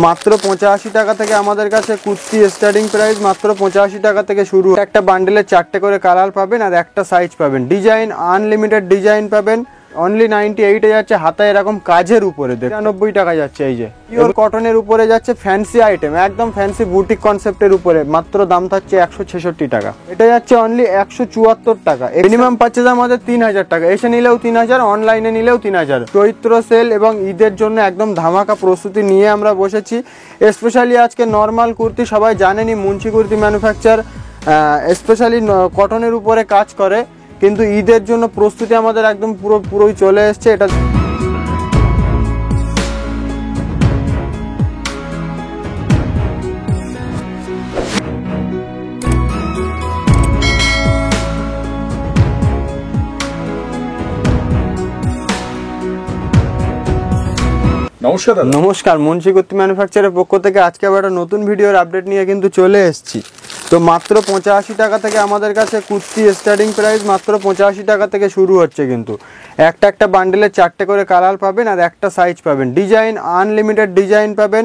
মাত্র 85 টাকা থেকে আমাদের কাছে কুর্তি স্টার্টিং প্রাইস মাত্র 85 টাকা থেকে শুরু। একটা বান্ডেলে 4টে করে কালার পাবেন আর একটা সাইজ পাবেন। ডিজাইন আনলিমিটেড ডিজাইন পাবেন। অনলি 98 যাচ্ছে, হাতায় এরকম কাজের উপরে 93 টাকা যাচ্ছে। এই যে পিওর কটনের উপরে যাচ্ছে, ফ্যান্সি আইটেম, একদম ফ্যান্সি বুটিক কনসেপ্টের উপরে মাত্র দাম থাকছে 166 টাকা। এটা যাচ্ছে অনলি 174 টাকা। মিনিমাম পারচেজ আমাদের 3000 টাকা, এসে নিলেও 3000, অনলাইনে নিলেও 3000। চৈত্র সেল এবং ঈদের জন্য একদম ধামাকা প্রস্তুতি নিয়ে আমরা বসেছি। স্পেশালি আজকে নর্মাল কুর্তি, সবাই জানেনি মুন্সি কুর্তি ম্যানুফ্যাকচার স্পেশালি কটনের উপরে কাজ করে, কিন্তু ঈদের জন্য প্রস্তুতি আমাদের একদম পুরোই চলে এসছে। এটা নমস্কার, মুন্সি কুর্তি ম্যানুফ্যাকচারের পক্ষ থেকে আজকে আবার একটা নতুন ভিডিওর আপডেট নিয়ে কিন্তু চলে এসেছি। তো মাত্র 85 টাকা থেকে আমাদের কাছে কুর্তি স্টার্টিং প্রাইস মাত্র 85 টাকা থেকে শুরু হচ্ছে। কিন্তু একটা বান্ডেলে 4টে করে কালার পাবেন আর একটা সাইজ পাবেন। ডিজাইন আনলিমিটেড ডিজাইন পাবেন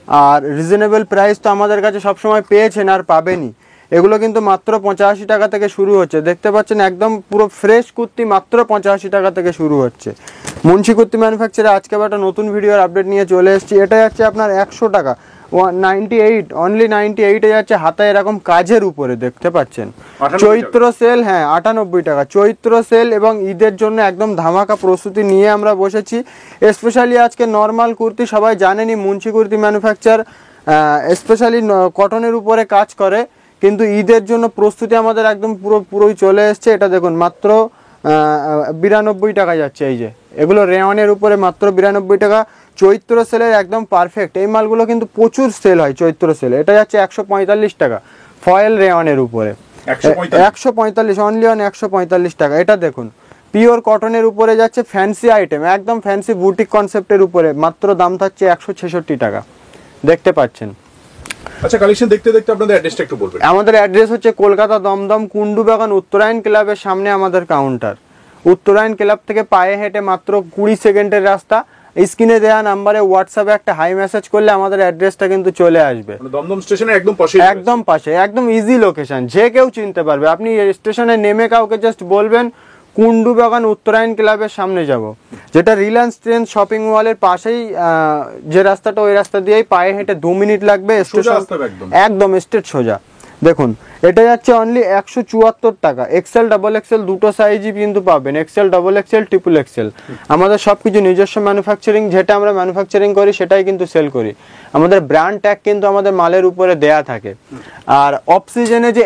আর রিজনেবল প্রাইস তো আমাদের কাছে সবসময় পেয়েছেন আর পাবেনই। এগুলো কিন্তু মাত্র 85 টাকা থেকে শুরু হচ্ছে। দেখতে পাচ্ছেন একদম পুরো ফ্রেশ কুর্তি মাত্র 85 টাকা থেকে শুরু হচ্ছে। মুন্সি কুর্তি ম্যানুফ্যাকচারে আজকে আবার একটা নতুন ভিডিওর আপডেট নিয়ে চলে এসেছি। এটা যাচ্ছে আপনার 100 টাকা, 98 অনলি 98 যাচ্ছে, হাতায় এরকম কাজের উপরে দেখতে পাচ্ছেন। চৈত্র সেল, হ্যাঁ 98 টাকা। চৈত্র সেল এবং ঈদের জন্য একদম ধামাকা প্রস্তুতি নিয়ে আমরা বসেছি। স্পেশালি আজকে নর্মাল কুর্তি, সবাই জানেনি মুন্সি কুর্তি ম্যানুফ্যাকচার স্পেশালি কটনের উপরে কাজ করে, কিন্তু ঈদের জন্য প্রস্তুতি আমাদের একদম পুরোই চলে এসছে। এটা দেখুন মাত্র 92 টাকা যাচ্ছে। এই যে এগুলো রেওয়ানের উপরে মাত্র 92 টাকা। চৈত্র সেলের একদম পারফেক্ট এই মালগুলো, কিন্তু প্রচুর সেল হয় চৈত্র সেলে। এটা যাচ্ছে 145 টাকা ফয়েল রেওয়ানের উপরে, 145 অনলি অন 145 টাকা। এটা দেখুন পিওর কটনের উপরে যাচ্ছে, ফ্যান্সি আইটেম, একদম ফ্যান্সি বুটিক কনসেপ্টের উপরে মাত্র দাম থাকছে 166 টাকা। দেখতে পাচ্ছেন। আচ্ছা, কালেকশন দেখতে দেখতে আপনাদের অ্যাড্রেসটা একটু বলবেন। আমাদের অ্যাড্রেস হচ্ছে কলকাতা দমদম কুন্ডু বাগান উত্তরায়ণ ক্লাবের সামনে আমাদের কাউন্টার। উত্তরায়ণ ক্লাব থেকে পায়ে হেঁটে মাত্র 20 সেকেন্ডের রাস্তা। স্ক্রিনে দেওয়া নাম্বারে হোয়াটসঅ্যাপে একটা হাই মেসেজ করলে আমাদের অ্যাড্রেসটা কিন্তু চলে আসবে। দমদম স্টেশনের একদম পাশে, একদম ইজি লোকেশন, যে কেউ চিনতে পারবে। আপনি স্টেশনে নেমে কাউকে জাস্ট বলবেন কুন্ডু বাগান উত্তরায়ণ ক্লাবের সামনে যাব, যেটা রিলায়েন্স ট্রেন্ডস শপিং মলের পাশেই যে রাস্তাটা, ওই রাস্তা দিয়েই পায়ে হেঁটে 2 মিনিট লাগবে স্টেশন, একদম স্ট্রেট সোজা। দেখুন এটা যাচ্ছে অনলি 174 টাকা। এক্সেল ডাবল এক্সেল দুটো সাইজই কিন্তু পাবেন, XL double XL triple Excel. আমাদের সবকিছু নিজস্ব ম্যানুফ্যাকচারিং, যেটা আমরা ম্যানুফ্যাকচারিং করি সেটাই কিন্তু সেল করি। আমাদের ব্র্যান্ড ট্যাগ কিন্তু আমাদের মালের উপরে দেয়া থাকে। আর অফ সিজনে যে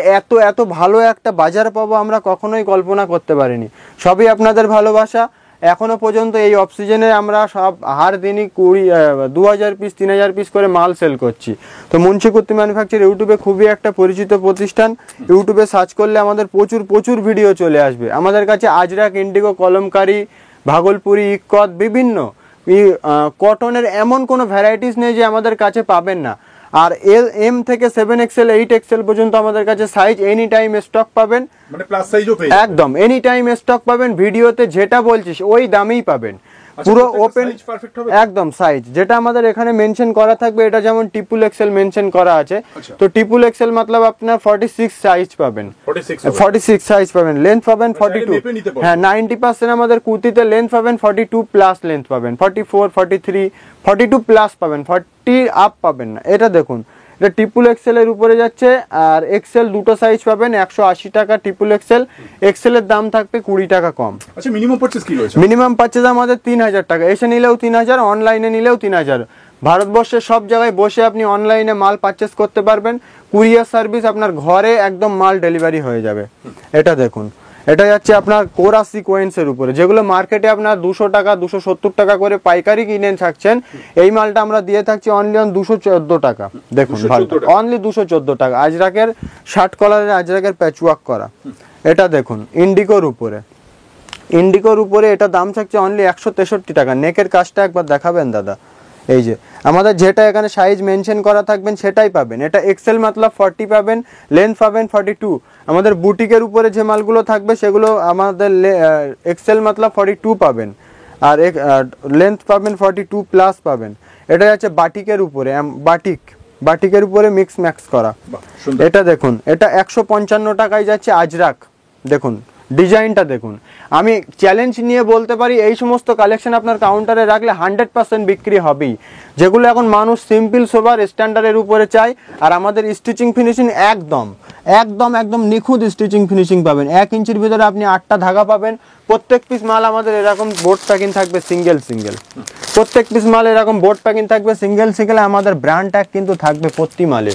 এত ভালো একটা বাজার পাবো আমরা কখনোই কল্পনা করতে পারিনি। সবই আপনাদের ভালোবাসা। এখনো পর্যন্ত এই অফ সিজনে আমরা সব হার দিনই 2000 পিস 3000 পিস করে মাল সেল করছি। তো মুন্সি কুর্তি ম্যানুফ্যাকচার ইউটিউবে খুবই একটা পরিচিত প্রতিষ্ঠান। ইউটিউবে সার্চ করলে আমাদের প্রচুর ভিডিও চলে আসবে। আমাদের কাছে আজরাক, ইন্ডিগো, কলমকারি, ভাগলপুরি, ইক্কত, বিভিন্ন কটনের এমন কোনো ভ্যারাইটিস নেই যে আমাদের কাছে পাবেন না। আর এম থেকে 7XL 8XL পর্যন্ত আমাদের কাছে সাইজ এনি টাইম স্টক পাবেন, মানে প্লাস সাইজও পেয়ে একদম এনি টাইম স্টক পাবেন। ভিডিওতে যেটা বলছিস ওই দামেই পাবেন, পুরো ওপেন একদম সাইজ যেটা আমাদের এখানে মেনশন করা থাকবে। এটা যেমন ট্রিপল এক্সেল মেনশন করা আছে, তো ট্রিপল এক্সেল মতলব আপনার 46 সাইজ পাবেন, 46 সাইজ পাবেন। লেন্থ পাবেন 42, হ্যাঁ 90% আমাদের কুর্তিতে লেন্থ পাবেন 42 প্লাস লেন্থ পাবেন, 44 43 42 প্লাস পাবেন, 40 আপ পাবেন না। এটা দেখুন এটা ট্রিপল এক্সেল এর উপরে যাচ্ছে। আর এক্সেল দুটো সাইজ পাবেন 180 টাকা ট্রিপল এক্সেল। এক্সেল এর দাম থাকবে 20 টাকা কম। আচ্ছা, মিনিমাম পারচেজ কি রয়েছে? মিনিমাম পারচেজ আমাদের 3000 টাকা, এসে নিলেও 3000, অনলাইনে নিলেও 3000। ভারতবর্ষের সব জায়গায় বসে আপনি অনলাইনে মাল পারচেজ করতে পারবেন। কুরিয়ার সার্ভিস আপনার ঘরে একদম মাল ডেলিভারি হয়ে যাবে। এটা দেখুন এটা যাচ্ছে আপনার কোরা সিকোয়েন্সের উপরে, যেগুলো মার্কেটে আপনার 200 টাকা 270 টাকা করে পাইকারি কিনে থাকছেন, এই মালটা আমরা দিয়ে থাকছি অনলি অন 214 টাকা। দেখুন ভালো, অনলি 214 টাকা। আজরাকের শার্ট কলারের আজরাকের প্যাচওয়ার্ক করা। এটা দেখুন ইন্ডিগোর উপরে এটা দাম থাকছে অনলি 163 টাকা। নেকের কাজটা একবার দেখাবেন দাদা। এই যে আমাদের যেটা এখানে সাইজ মেনশন করা থাকবেন সেটাই পাবেন। এটা এক্সেল মতলব 40 পাবেন, লেন্থ পাবেন 42। আমাদের বুটিকের উপরে যে মালগুলো থাকবে সেগুলো আমাদের এক্সেল মতলব 42 পাবেন, আর লেন্থ পাবেন 42 প্লাস পাবেন। এটা যাচ্ছে বাটিকের উপরে, বাটিকের উপরে মিক্স ম্যাক্স করা। বাহ, সুন্দর। এটা দেখুন, এটা 155 টাকায় যাচ্ছে আজরাক। দেখুন ডিজাইনটা দেখুন, আমি চ্যালেঞ্জ নিয়ে বলতে পারি এই সমস্ত কালেকশন আপনার কাউন্টারে রাখলে 100% বিক্রি হবেই। যেগুলো এখন মানুষ সিম্পল সোবার স্ট্যান্ডার্ডের উপরে চায়, আর আমাদের স্টিচিং ফিনিশিং একদম একদম একদম নিখুঁত স্টিচিং ফিনিশিং পাবেন। 1 ইঞ্চির ভিতরে আপনি 8টা ধাগা পাবেন। প্রত্যেক পিস মাল আমাদের এরকম বোর্ড প্যাকিং থাকবে সিঙ্গেল, প্রত্যেক পিস মাল এরকম বোর্ড প্যাকিং থাকবে সিঙ্গেল। আমাদের ব্র্যান্ড ট্যাগ কিন্তু থাকবে প্রতি মালে।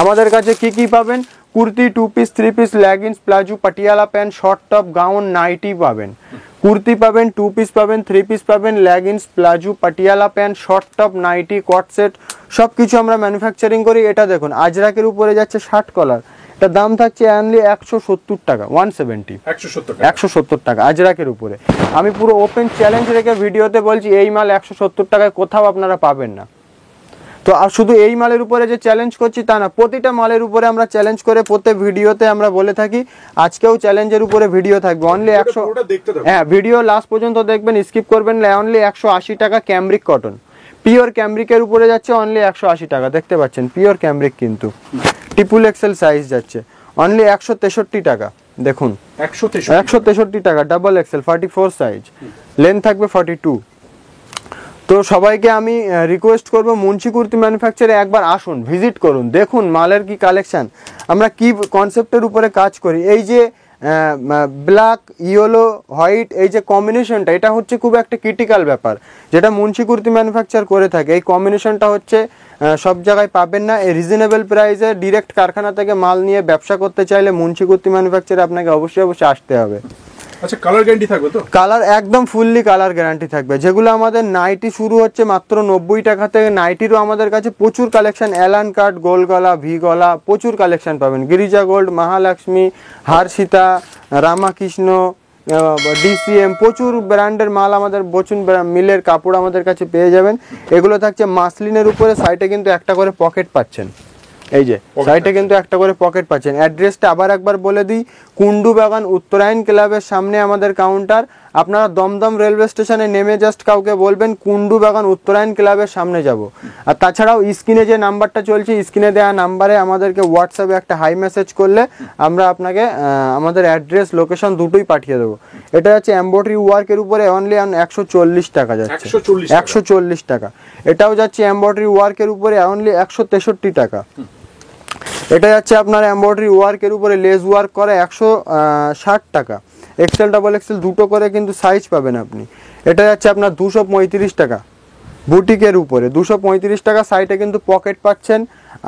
আমাদের কাছে কি কি পাবেন, kurti, 2 piece, 3 piece, leggings, palazzo, Patiala pant, short top, gown, nightie পাবেন। কুর্তি পাবেন, 2 পিস পাবেন, 3 পিস পাবেন, leggings, palazzo, Patiala pant, short top, nightie, co-ord set সব কিছু আমরা ম্যানুফ্যাকচারিং করি। এটা দেখুন আজরাকের উপরে যাচ্ছে 60 কলার, এটা দাম থাকছে অনলি 170 টাকা, 170 টাকা আজরাকের উপরে। আমি পুরো ওপেন চ্যালেঞ্জ রেখে ভিডিওতে বলছি এই মাল 170 টাকায় কোথাও আপনারা পাবেন না। তো আর শুধু এই মালের উপরে যে চ্যালেঞ্জ করছি তা না, প্রতিটা মালের উপরে আমরা চ্যালেঞ্জ করে প্রত্যেক ভিডিওতে আমরা বলে থাকি। আজকেও চ্যালেঞ্জের উপরে ভিডিও থাকবে অনলি 100। হ্যাঁ, ভিডিও লাস্ট পর্যন্ত দেখবেন, স্কিপ করবেন না। অনলি 180 টাকা ক্যামব্রিক কটন, পিওর ক্যামব্রিকের উপরে যাচ্ছে অনলি 180 টাকা। দেখতে পাচ্ছেন পিওর ক্যামব্রিক, কিন্তু ট্রিপল এক্সেল সাইজ যাচ্ছে অনলি 163 টাকা। দেখুন 163 টাকা, ডাবল এক্সেল 44 সাইজ, লেন্থ থাকবে 42। তো সবাইকে আমি রিকোয়েস্ট করব মুন্সি কুর্তি ম্যানুফ্যাকচারে একবার আসুন, ভিজিট করুন, দেখুন মালের কি কালেকশন, আমরা কি কনসেপ্টের উপরে কাজ করি। এই যে ব্ল্যাক, ইয়েলো, হোয়াইট এই যে কম্বিনেশনটা, এটা হচ্ছে খুব একটা ক্রিটিক্যাল ব্যাপার যেটা মুন্সি কুর্তি ম্যানুফ্যাকচার করে থাকে। এই কম্বিনেশনটা হচ্ছে সব জায়গায় পাবেন না। এই রিজনেবল প্রাইসে ডিরেক্ট কারখানা থেকে মাল নিয়ে ব্যবসা করতে চাইলে মুন্সি কুর্তি ম্যানুফ্যাকচারে আপনাকে অবশ্যই আসতে হবে। আচ্ছা, কালার গ্যারান্টি থাকবে তো? কালার একদম ফুললি কালার গ্যারান্টি থাকবে। যেগুলো আমাদের নাইটি শুরু হচ্ছে মাত্র 90 টাকা থেকে, নাইটিরও আমাদের কাছে প্রচুর কালেকশন, অ্যালান কাট, গোল গলা, ভি গলা, প্রচুর কালেকশন পাবেন। গিরিজা গোল্ড, মহালক্ষ্মী, হারসিতা, রামাকৃষ্ণ, ডিসিএম, প্রচুর ব্র্যান্ডের মাল আমাদের, প্রচুর মিলের কাপড় আমাদের কাছে পেয়ে যাবেন। এগুলো থাকছে মাসলিনের উপরে, সাইডে কিন্তু একটা করে পকেট পাচ্ছেন। এই যে সাইডে কিন্তু একটা করে পকেট পাচ্ছেন। অ্যাড্রেসটা আবার একবার বলে দিই, কুন্ডু বাগান উত্তরায়ণ ক্লাবের সামনে আমাদের কাউন্টার। আপনারা দমদম রেলওয়ে স্টেশনে নেমে জাস্ট কাউকে বলবেন কুন্ডু বাগান উত্তরায়ণ ক্লাবের সামনে যাব। আর তাছাড়াও স্ক্রিনে যে নাম্বারটা চলছে, স্ক্রিনে দেওয়া নাম্বারে আমাদেরকে হোয়াটসঅ্যাপে একটা হাই মেসেজ করলে আমরা আপনাকে আমাদের অ্যাড্রেস, লোকেশন দুটোই পাঠিয়ে দেবো। এটা হচ্ছে এমব্রয়ডারি ওয়ার্কের উপরে অনলি 140 টাকা যাচ্ছে, 140 টাকা। এটাও যাচ্ছে এমব্রয়ডারি ওয়ার্কের উপরে অনলি 163 টাকা। এটা যাচ্ছে আপনার এমব্রয়ডারি ওয়ার্কের উপরে লেস ওয়ার্ক করা 160 টাকা। এক্সেল, ডাবল এক্সেল দুটো করে কিন্তু সাইজ পাবেন আপনি। এটা যাচ্ছে আপনার 235 টাকা বুটিকের উপরে, 235 টাকা। সাইডে কিন্তু পকেট পাচ্ছেন।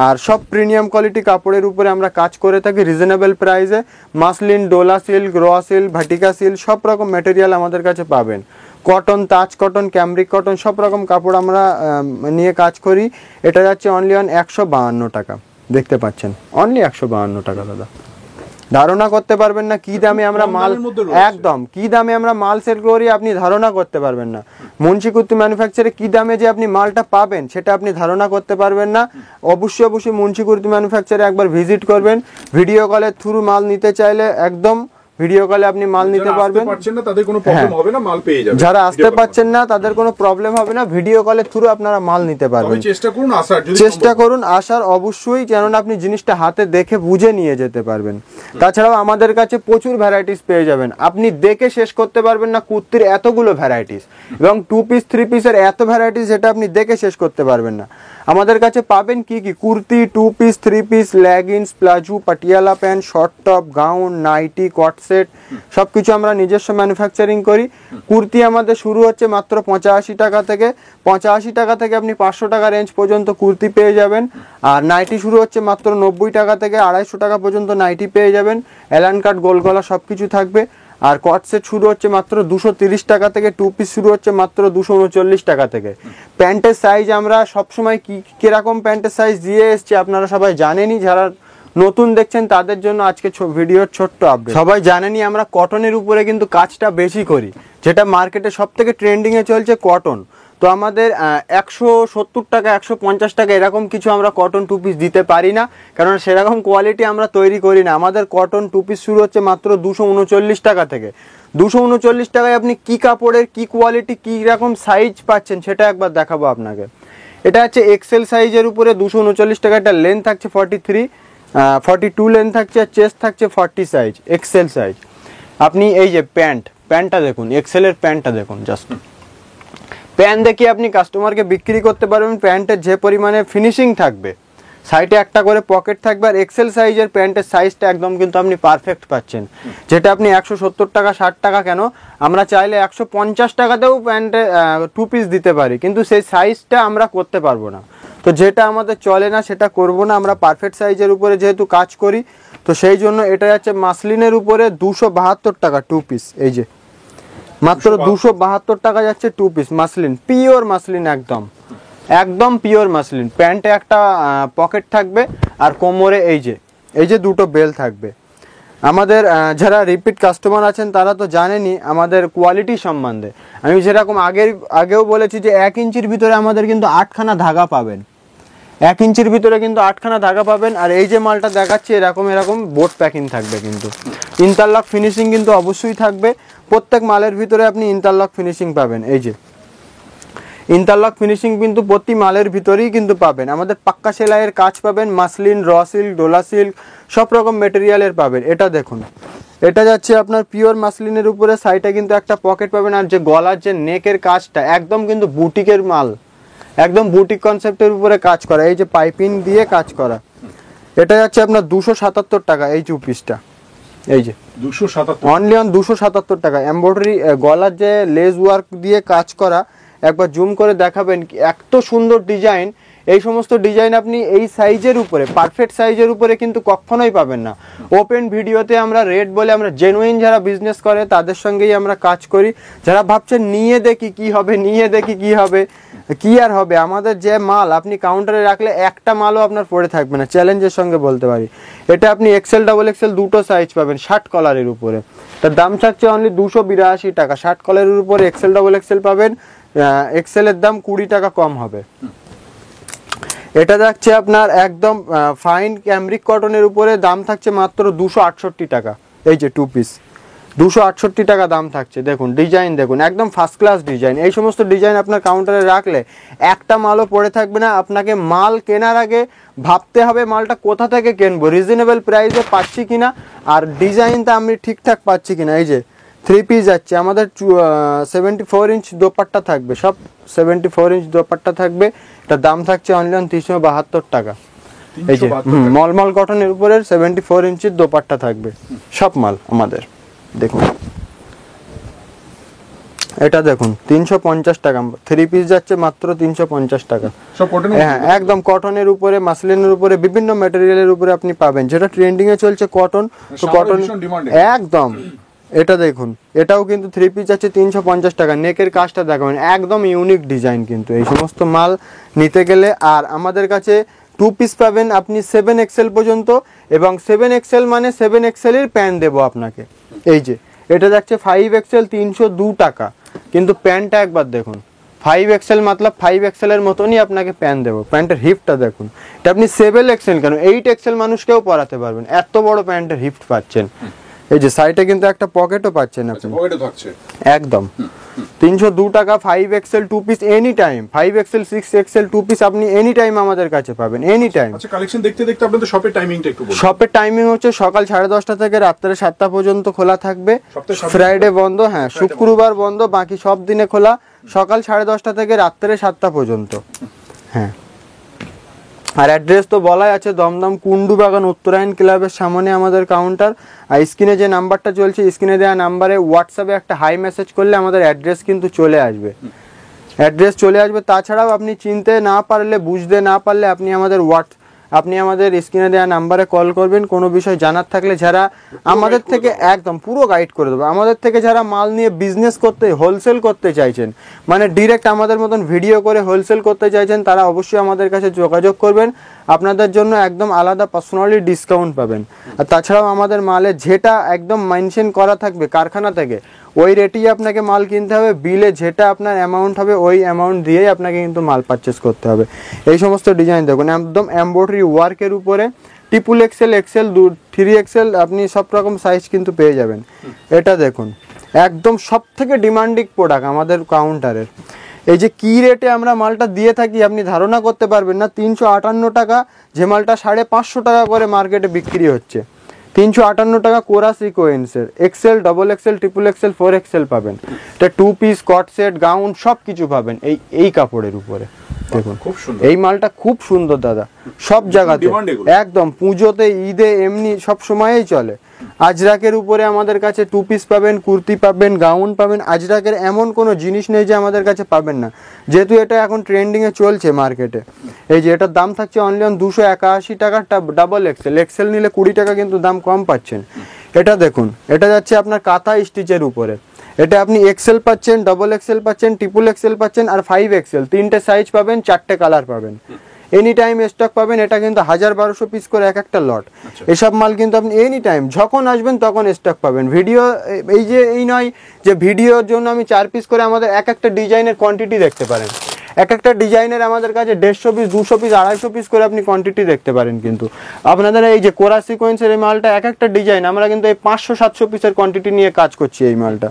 আর সব প্রিমিয়াম কোয়ালিটি কাপড়ের উপরে আমরা কাজ করে থাকি রিজনেবল প্রাইসে। Muslin, Dola silk, raw silk, ভাটিকা সিল্ক সব রকম ম্যাটেরিয়াল আমাদের কাছে পাবেন। Cotton, Taj cotton, cambric cotton সব রকম কাপড় আমরা নিয়ে কাজ করি। এটা যাচ্ছে অনলি 152 টাকা। দেখতে পাচ্ছেন অনলি 152 টাকা। দাদা ধারণা করতে পারবেন না কি দামে আমরা মাল, একদম কি দামে আমরা মাল সেল করি আপনি ধারণা করতে পারবেন না। মুন্সি কুর্তি ম্যানুফ্যাকচারে কি দামে যে আপনি মালটা পাবেন সেটা আপনি ধারণা করতে পারবেন না। অবশ্যই মুন্সি কুর্তি ম্যানুফ্যাকচারে একবার ভিজিট করবেন। ভিডিও কলের থ্রু মাল নিতে চাইলে একদম ভিডিও কলে আপনি মাল নিতে পারবেন। যারা আসতে পারছেন না তাদের কোনো প্রবলেম হবে না, ভিডিও কলের থ্রু আপনারা মাল নিতে পারবেন। চেষ্টা করুন আসার অবশ্যই, যেন আপনি জিনিসটা হাতে দেখে বুঝে নিয়ে যেতে পারবেন। তাছাড়াও আমাদের কাছে প্রচুর ভ্যারাইটিস পেয়ে যাবেন, আপনি দেখে শেষ করতে পারবেন না কুর্তির এতগুলো ভ্যারাইটিস, এবং 2 পিস 3 পিসের এত ভ্যারাইটিস যেটা আপনি দেখে শেষ করতে পারবেন না। আমাদের কাছে পাবেন কি কি, kurti, 2 piece, 3 piece, leggings, palazzo, Patiala pant, short top, gown, nightie, co-ord set সবকিছু আমরা নিজস্ব ম্যানুফ্যাকচারিং করি। কুর্তি আমাদের শুরু হচ্ছে মাত্র 85 টাকা থেকে, 85 টাকা থেকে আপনি 500 টাকা রেঞ্জ পর্যন্ত কুর্তি পেয়ে যাবেন। আর নাইটি শুরু হচ্ছে মাত্র 90 টাকা থেকে 250 টাকা পর্যন্ত নাইটি পেয়ে যাবেন। অ্যালান কাট, গোল গলা সবকিছু থাকবে। আর কট সেট শুরু হচ্ছে মাত্র 230 টাকা থেকে, 2 পিস শুরু হচ্ছে মাত্র 239 টাকা থেকে। প্যান্টের সাইজ আমরা সবসময় কিরকম প্যান্টের সাইজ দিয়ে এসছি আপনারা সবাই জানেনই, যারা নতুন দেখছেন তাদের জন্য আজকে ভিডিওর ছোট্ট আপডেট। সবাই জানেনই আমরা কটনের উপরে কিন্তু কাজটা বেশি করি, যেটা মার্কেটে সব থেকে ট্রেন্ডিংয়ে চলছে কটন। তো আমাদের 170 টাকা 150 টাকা এরকম কিছু আমরা কটন 2 পিস দিতে পারি না, কারণ সেরকম কোয়ালিটি আমরা তৈরি করি না। আমাদের কটন 2 পিস শুরু হচ্ছে মাত্র 239 টাকা থেকে। 239 টাকায় আপনি কি কাপড়ের কি কোয়ালিটি কি রকম সাইজ পাচ্ছেন সেটা একবার দেখাবো আপনাকে। এটা হচ্ছে এক্সেল সাইজের উপরে 239 টাকা, এটা লেন্থ থাকছে 42 লেন্থ থাকছে, আর চেস্ট থাকছে 40 সাইজ, এক্সেল সাইজ। আপনি এই যে প্যান্টটা দেখুন, এক্সেলের প্যান্টটা দেখুন, জাস্ট প্যান্ট দেখিয়ে আপনি কাস্টমারকে বিক্রি করতে পারবেন। প্যান্টের যে পরিমাণে ফিনিশিং থাকবে, সাইডে একটা করে পকেট থাকবে, আর এক্সেল সাইজের প্যান্টের সাইজটা একদম কিন্তু আপনি পারফেক্ট পাচ্ছেন, যেটা আপনি 170 টাকা 60 টাকা কেন, আমরা চাইলে 150 টাকাতেও প্যান্টে 2 পিস দিতে পারি, কিন্তু সেই সাইজটা আমরা করতে পারবো না। তো যেটা আমাদের চলে না সেটা করব না, আমরা পারফেক্ট সাইজের উপরে যেহেতু কাজ করি, তো সেই জন্য এটা যাচ্ছে মাসলিনের উপরে 272 টাকা 2 পিস। এই যে মাত্র 272 টাকা যাচ্ছে 2 পিস মাসলিন, পিওর মাসলিন, একদম পিওর মাসলিন। প্যান্টে একটা পকেট থাকবে, আর কোমরে এই যে দুটো বেল থাকবে। আমাদের যারা রিপিট কাস্টমার আছেন তারা তো জানেনই আমাদের কোয়ালিটি সম্বন্ধে। আমি যেরকম আগেও বলেছি যে 1 ইঞ্চির ভিতরে আমাদের কিন্তু 8খানা ধাগা পাবেন, 1 ইঞ্চির ভিতরে কিন্তু 8খানা ধাগা পাবেন। আর এই যে মালটা দেখাচ্ছি এরকম বোর্ড প্যাকিং থাকবে, কিন্তু ইন্টারলক ফিনিশিং কিন্তু অবশ্যই থাকবে। প্রত্যেক মালের ভিতরে আপনি ইন্টারলক ফিনিশিং পাবেন, এই যে ইন্টারলক ফিনিশিং কিন্তু প্রতি মালের ভিতরেই কিন্তু পাবেন। আমাদের পাক্কা সেলাইয়ের কাজ পাবেন, muslin, raw silk, Dola silk, সব রকম মেটেরিয়ালের পাবেন। এটা দেখুন, এটা যাচ্ছে আপনার পিওর মাসলিনের উপরে, সাইডে কিন্তু একটা পকেট পাবেন। আর যে গলার যে নেকের কাজটা একদম কিন্তু বুটিকের মাল, একদম বুটিক কনসেপ্টের উপরে কাজ করা, এই যে পাইপিং দিয়ে কাজ করা। এটা যাচ্ছে আপনার 277 টাকা এই 2 পিসটা, এই যে 277, অনলি অন 277 টাকা। এমব্রয়ডারি গলার যে লেস ওয়ার্ক দিয়ে কাজ করা, একবার জুম করে দেখাবেন, এত সুন্দর ডিজাইন। এই সমস্ত ডিজাইন আপনি এই সাইজের উপরে, পারফেক্ট সাইজের উপরে কিন্তু কখনোই পাবেন না। ওপেন ভিডিওতে আমরা রেট বলে, আমরা জেনুইন যারা বিজনেস করে তাদের সঙ্গেই আমরা কাজ করি। যারা ভাবছেন নিয়ে দেখি কি হবে, কি আর হবে, আমাদের যে মাল আপনি কাউন্টারে রাখলে একটা মালও আপনার পড়ে থাকবে না, চ্যালেঞ্জের সঙ্গে বলতে পারি। এটা আপনি এক্সেল ডাবল এক্সেল দুটো সাইজ পাবেন 60 কলারের উপরে। তার দাম থাকছে অনলি 282 টাকা। 60 কলারের উপরে এক্সেল ডাবল এক্সেল পাবেন, এক্সেলের দাম 20 টাকা কম হবে। এটা যাচ্ছে আপনার একদম ফাইন ক্যামরিক কটনের উপরে, দাম থাকছে মাত্র 268 টাকা। এই যে 2 পিস 268 টাকা দাম থাকছে। দেখুন ডিজাইন দেখুন, একদম ফার্স্ট ক্লাস ডিজাইন। এই সমস্ত ডিজাইন আপনার কাউন্টারে রাখলে একটা মালও পড়ে থাকবে না। আপনাকে মাল কেনার আগে ভাবতে হবে মালটা কোথা থেকে কিনবো, রিজনেবল প্রাইসে পাচ্ছি কিনা, আর ডিজাইনটা আমি ঠিকঠাক পাচ্ছি কিনা। এই যে 3 পিস যাচ্ছে আমাদের 74 ইঞ্চ দোপাট্টা থাকবে, সব 74 ইঞ্চ দোপাট্টা থাকবে। এটার দাম থাকছে অনলি 372 টাকা। এই যে মলমল কটনের উপরে 74 ইঞ্চির দোপাট্টা থাকবে, সব মাল আমাদের। দেখুন এটা দেখুন 350 টাকা, 3 পিস যাচ্ছে মাত্র 350 টাকা। হ্যাঁ, একদম কটনের উপরে, মাসলিনের উপরে, বিভিন্ন ম্যাটেরিয়ালের উপরে আপনি পাবেন। যেটা ট্রেন্ডিং এ চলছে কটন, তো কটন একদম। এটা দেখুন, এটাও কিন্তু 3 পিস যাচ্ছে 350 টাকা। নেকের কাজটা দেখাবেন, একদম ইউনিক ডিজাইন কিন্তু এই সমস্ত মাল নিতে গেলে। আর আমাদের কাছে 2 পিস পাবেন আপনি 7 এক্সেল পর্যন্ত, এবং 7 এক্সেল মানে 7 এক্সেলের প্যান্ট দেবো আপনাকে। এই যে এটা যাচ্ছে 5 এক্সেল 302 টাকা, কিন্তু প্যান্টটা একবার দেখুন, 5 এক্সেল মতলব 5 এক্সেলের মতনই আপনাকে প্যান্ট দেবো। প্যান্টের হিপটা দেখুন, এটা আপনি 7 এক্সেল কেন 8 এক্সেল মানুষকেও পরাতে পারবেন, এত বড় প্যান্টের হিপ পাচ্ছেন। এই যে সাইডে কিন্তু একটা পকেটও পাচ্ছেন আপনি, একদম 302 টাকা। 5 XL 2 piece any time, 5 XL 6 XL 2 piece any time টাইম আমাদের কাছে পাবেন, এনি টাইম। আচ্ছা, কালেকশন দেখতে দেখতে আপনাদের শপের টাইমিংটা একটু বলুন। শপের টাইমিং হচ্ছে সকাল 10:30 থেকে রাত্রে 7টা পর্যন্ত খোলা থাকবে। ফ্রাইডে বন্ধ, হ্যাঁ শুক্রবার বন্ধ, বাকি সব দিনে খোলা। সকাল 10:30 থেকে রাত্রে 7টা পর্যন্ত। হ্যাঁ, আর অ্যাড্রেস তো বলাই আছে, দমদম কুন্ডু বাগান উত্তরায়ণ ক্লাবের সামনে আমাদের কাউন্টার। আর স্ক্রিনে যে নাম্বারটা চলছে, স্ক্রিনে দেওয়া নাম্বারে হোয়াটসঅ্যাপে একটা হাই মেসেজ করলে আমাদের অ্যাড্রেস কিন্তু চলে আসবে। তাছাড়াও আপনি চিনতে না পারলে, বুঝতে না পারলে আপনি আমাদের স্ক্রিনে দেওয়া নাম্বারে কল করবেন। কোনো বিষয় জানার থাকলে, যারা আমাদের থেকে একদম পুরো গাইড করে দেবো। আমাদের থেকে যারা মাল নিয়ে বিজনেস করতে, হোলসেল করতে চাইছেন, মানে ডিরেক্ট আমাদের মতন ভিডিও করে হোলসেল করতে চাইছেন, তারা অবশ্যই আমাদের কাছে যোগাযোগ করবেন। আপনাদের জন্য একদম আলাদা পার্সোনালি ডিসকাউন্ট পাবেন। আর তাছাড়াও আমাদের মালে যেটা একদম মেনশন করা থাকবে কারখানা থেকে, ওই রেটেই আপনাকে মাল কিনতে হবে। বিলে যেটা আপনার অ্যামাউন্ট হবে, ওই অ্যামাউন্ট দিয়েই আপনাকে কিন্তু মাল পারচেস করতে হবে। এই সমস্ত ডিজাইন দেখুন, একদম এমব্রয়ডারি ওয়ার্কের উপরে, ট্রিপল এক্সেল, এক্সেল 3 এক্সেল আপনি সব রকম সাইজ কিন্তু পেয়ে যাবেন। এটা দেখুন, একদম সব থেকে ডিমান্ডিং প্রোডাক্ট আমাদের কাউন্টারের। এই যে কি রেটে আমরা মালটা দিয়ে থাকি আপনি ধারণা করতে পারবেন না। 358 টাকা, যে মালটা 550 টাকা করে মার্কেটে বিক্রি হচ্ছে। 358 টাকা কোরা সিকোয়েন্সের XL, double XL, triple XL, 4XL পাবেন। এটা 2 পিস, কট সেট, গাউন সব কিছু পাবেন এই কাপড়ের উপরে। দেখুন খুব সুন্দর, এই মালটা খুব সুন্দর দাদা, সব জায়গাতে একদম, পুজোতে, ঈদে, এমনি সব সময়েই চলে। আজরাকের উপরে আমাদের কাছে 2 পিস পাবেন, কুর্তি পাবেন, গাউন পাবেন। আজরাকের এমন কোনো জিনিস নেই যে আমাদের কাছে পাবেন না, যেহেতু এটা এখন ট্রেন্ডিংয়ে চলছে মার্কেটে। এই যে এটার দাম থাকছে অনলি 281 টাকা, ডাবল এক্সেল। এক্সেল নিলে 20 টাকা কিন্তু দাম কম পাচ্ছেন। এটা দেখুন, এটা যাচ্ছে আপনার কাঁথা স্টিচের উপরে। এটা আপনি এক্সেল পাচ্ছেন, ডবল এক্সেল পাচ্ছেন, ট্রিপল এক্সেল পাচ্ছেন আর 5XL, 3টে সাইজ পাবেন, 4টে কালার পাবেন। এনি টাইম স্টক পাবেন। এটা কিন্তু 1000-1200 পিস করে এক একটা লট। এসব মাল কিন্তু আপনি এনি টাইম যখন আসবেন তখন স্টক পাবেন। ভিডিও এই নয় যে ভিডিওর জন্য আমি 4 পিস করে, আমাদের এক একটা ডিজাইনের কোয়ান্টিটি দেখতে পারেন। এক একটা ডিজাইনের আমাদের কাছে 150 পিস, 200 পিস, 250 পিস করে আপনি কোয়ান্টিটি দেখতে পারেন। কিন্তু আপনাদের এই যে কোরা সিকোয়েন্সের এই মালটা, এক একটা ডিজাইন আমরা কিন্তু এই 500-700 পিসের কোয়ান্টিটি নিয়ে কাজ করছি এই মালটা।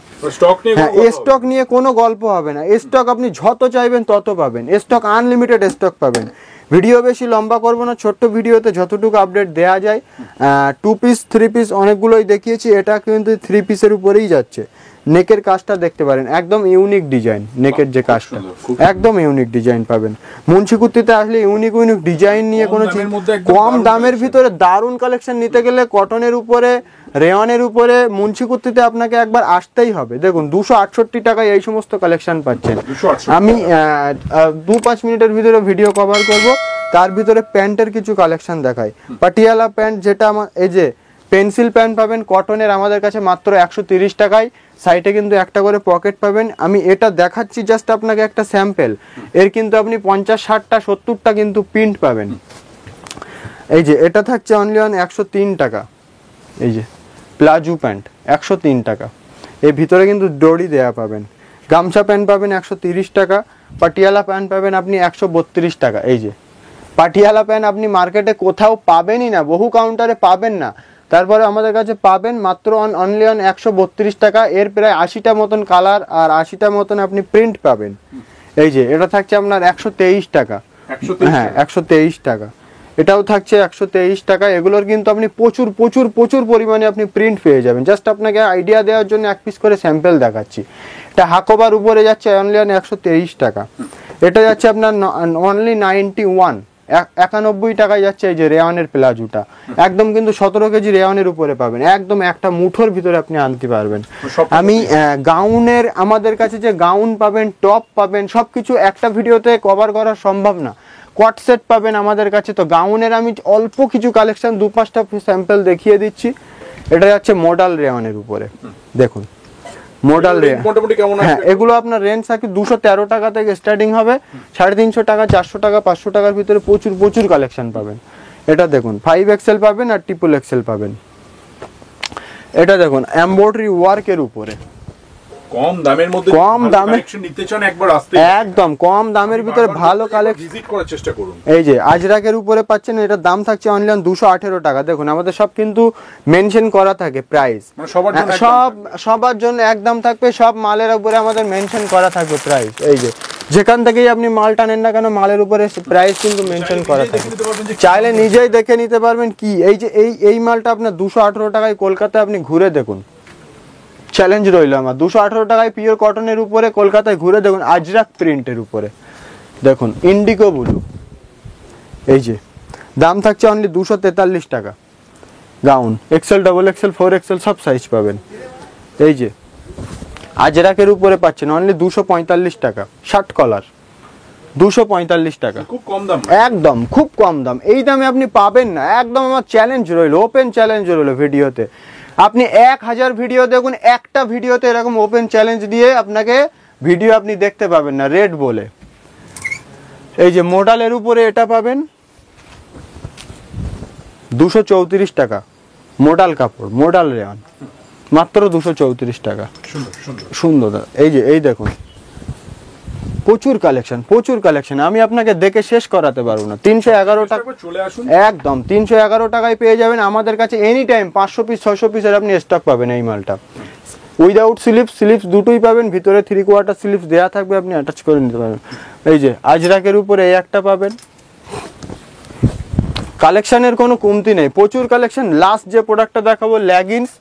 হ্যাঁ, স্টক নিয়ে কোনো গল্প হবে না। স্টক আপনি যত চাইবেন তত পাবেন। স্টক আনলিমিটেড স্টক পাবেন। ভিডিও বেশি লম্বা করবো না, ছোট্ট ভিডিওতে যতটুকু আপডেট দেওয়া যায়। 2 পিস, 3 পিস অনেকগুলোই দেখিয়েছি, এটা কিন্তু 3 পিসের উপরেই যাচ্ছে। নেকের কাজটা দেখতে পারেন, একদম ইউনিক ডিজাইন। নেকের যে কাজটা একদম ইউনিক ডিজাইন পাবেন। মুন্সিকুর্তিতে আসলে ইউনিক ডিজাইন নিয়ে কোনো কম দামের ভিতরে দারুণ কালেকশন নিতে গেলে কটনের উপরে, রেয়নের উপরে, মুন্সিকুর্তিতে আপনাকে একবার আসতেই হবে। দেখুন 268 টাকায় এই সমস্ত কালেকশন পাচ্ছেন। আমি 2-5 মিনিটের ভিতরে ভিডিও কভার করব, তার ভিতরে প্যান্টের কিছু কালেকশন দেখাই। পাটিয়ালা প্যান্ট, যেটা আমার এই যে পেন্সিল প্যান্ট পাবেন কটনের আমাদের কাছে মাত্র 130 টাকায়। সাইডে কিন্তু একটা করে পকেট পাবেন। আমি এটা দেখাচ্ছি জাস্ট আপনাকে একটা স্যাম্পল, এর কিন্তু আপনি 50, 60টা, 70টা কিন্তু প্রিন্ট পাবেন। এই যে এটা থাকছে অনলি 103 টাকা। এই যে প্লাজো প্যান্ট 103 টাকা, এর ভিতরে কিন্তু দড়ি দেয়া পাবেন। গামছা প্যান্ট পাবেন 130 টাকা। পাটিয়ালা প্যান্ট পাবেন আপনি 132 টাকা। এই যে পাটিয়ালা প্যান্ট আপনি মার্কেটে কোথাও পাবেনই না, বহু কাউন্টারে পাবেন না, তারপরে আমাদের কাছে পাবেন মাত্র অনলি 132 টাকা। এর প্রায় 80টা মতন কালার আর 80টা মতন আপনি প্রিন্ট পাবেন। এই যে এটা থাকছে আপনার 123 টাকা। হ্যাঁ, 123 টাকা। এটাও থাকছে 123 টাকা। এগুলোর কিন্তু আপনি প্রচুর প্রচুর প্রচুর পরিমাণে আপনি প্রিন্ট পেয়ে যাবেন। জাস্ট আপনাকে আইডিয়া দেওয়ার জন্য এক পিস করে স্যাম্পল দেখাচ্ছি। এটা হাকোবার উপরে যাচ্ছে অনলি 123 টাকা। এটা যাচ্ছে আপনার অনলি 91 টাকায় যাচ্ছে এই যে রেওয়ানের প্লাজোটা। একদম কিন্তু 17 কেজি রেওয়ানের উপরে পাবেন, একদম একটা মুঠোর ভিতরে আপনি আনতে পারবেন। আমি গাউনের, আমাদের কাছে যে গাউন পাবেন, টপ পাবেন, সবকিছু একটা ভিডিওতে কভার করা সম্ভব না। কোয়াট সেট পাবেন আমাদের কাছে। তো গাউনের আমি অল্প কিছু কালেকশন 2-5টা স্যাম্পল দেখিয়ে দিচ্ছি। এটা যাচ্ছে মডাল রেওয়ানের উপরে। দেখুন মডাল রে, হ্যাঁ, এগুলো আপনার রেঞ্জ থাকে 213 টাকা থেকে স্টার্টিং হবে, 350 টাকা, 400 টাকা, 500 টাকার ভিতরে প্রচুর প্রচুর কালেকশন পাবেন। এটা দেখুন 5XL পাবেন আর ট্রিপল এক্সেল পাবেন। এটা দেখুন এমব্রয়ডারি ওয়ার্কের উপরে, কম দামের মধ্যে, কম দামে নিতে চান একবার আসতে, একদম কম দামের ভিতরে ভালো কালেকশন ভিজিট করার চেষ্টা করুন। এই যে আজরাকের উপরে পাচ্ছেন, এটার দাম থাকছে অনলি 218 টাকা। দেখুন আমাদের সব কিন্তু মেনশন করা থাকে প্রাইস, সবার জন্য একদম থাকবে। সব মালের উপরে আমাদের মেনশন করা থাকবে প্রাইস। এই যে যেখান থেকেই আপনি মালটা নেন না কেন, মালের উপরে প্রাইস কিন্তু মেনশন করা থাকে। চাইলে নিজেই দেখে নিতে পারবেন কি এই যে এই মালটা আপনার 218 টাকায় কলকাতায় আপনি ঘুরে দেখুন। চ্যালেঞ্জ রইল আমার, 218 টাকায় পিওর কটনের উপরে কলকাতায় ঘুরে দেখুন, আজরাক প্রিন্টের উপরে দেখুন ইন্ডিগো ব্লু। এই যে দাম থাকছে অনলি 243 টাকা। Gown Excel, double Excel, 4XL সব সাইজ পাবেন। এই যে আজরাকের উপরে পাচ্ছেন অনলি 245 টাকা। শার্ট কলার 245 টাকা, খুব কম দাম, একদম খুব কম দাম। এই দামে আপনি পাবেন না, একদম আমার চ্যালেঞ্জ রইল, ওপেন চ্যালেঞ্জ রইল। ভিডিওতে আপনি 1000 ভিডিও দেখুন, একটা ভিডিওতে এরকম ওপেন চ্যালেঞ্জ দিয়ে আপনাকে ভিডিও আপনি দেখতে পাবেন না রেড বলে। এই যে মডালের উপরে এটা পাবেন 234 টাকা। মডাল কাপড়, মডাল রেওয়ান, মাত্র 234 টাকা। সুন্দর। এই যে এই দেখুন প্রচুর কালেকশন, প্রচুর কালেকশন, আমি আপনাকে দেখে শেষ করাতে পারবো না। 311 টাকা, একদম 311 টাকায় পেয়ে যাবেন আমাদের কাছে এনি টাইম। 500 পিস 600 পিসের আপনি স্টক পাবেন এই মালটা। উইদাউট স্লিপস দুটোই পাবেন, ভিতরে 3/4 স্লিপস দেওয়া থাকবে, আপনি অ্যাটাচ করে নিতে পারবেন। এই যে আজরাকের উপরে এই একটা পাবেন। কালেকশনের কোনো কমতি নেই, প্রচুর কালেকশন। লাস্ট যে প্রোডাক্টটা দেখাবো লেগিংস,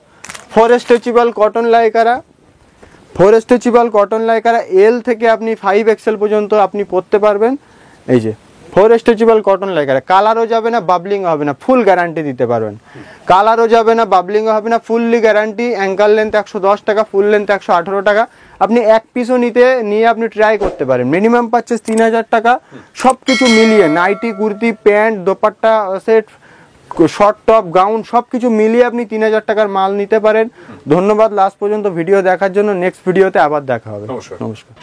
4 স্ট্রেচেবল কটন লাইকারা এল থেকে আপনি 5XL পর্যন্ত আপনি পরতে পারবেন। এই যে 4 স্ট্রেচেবল কটন লাইকারা, কালারও যাবে না, বাবলিং হবে না, ফুল গ্যারান্টি দিতে পারবেন। কালারও যাবে না, বাবলিংও হবে না, ফুললি গ্যারান্টি। অ্যাঙ্কাল লেন্থ 110 টাকা, ফুল লেন্থ 118 টাকা। আপনি এক পিসও নিয়ে আপনি ট্রাই করতে পারেন। মিনিমাম পারচেস 3000 টাকা। সব কিছু মিলিয়ে nightie, kurti, pant, dupatta set, short top, gown সব কিছু মিলিয়ে আপনি 3000 টাকার মাল নিতে পারেন। ধন্যবাদ লাস্ট পর্যন্ত ভিডিও দেখার জন্য। নেক্সট ভিডিওতে আবার দেখা হবে। নমস্কার। নমস্কার।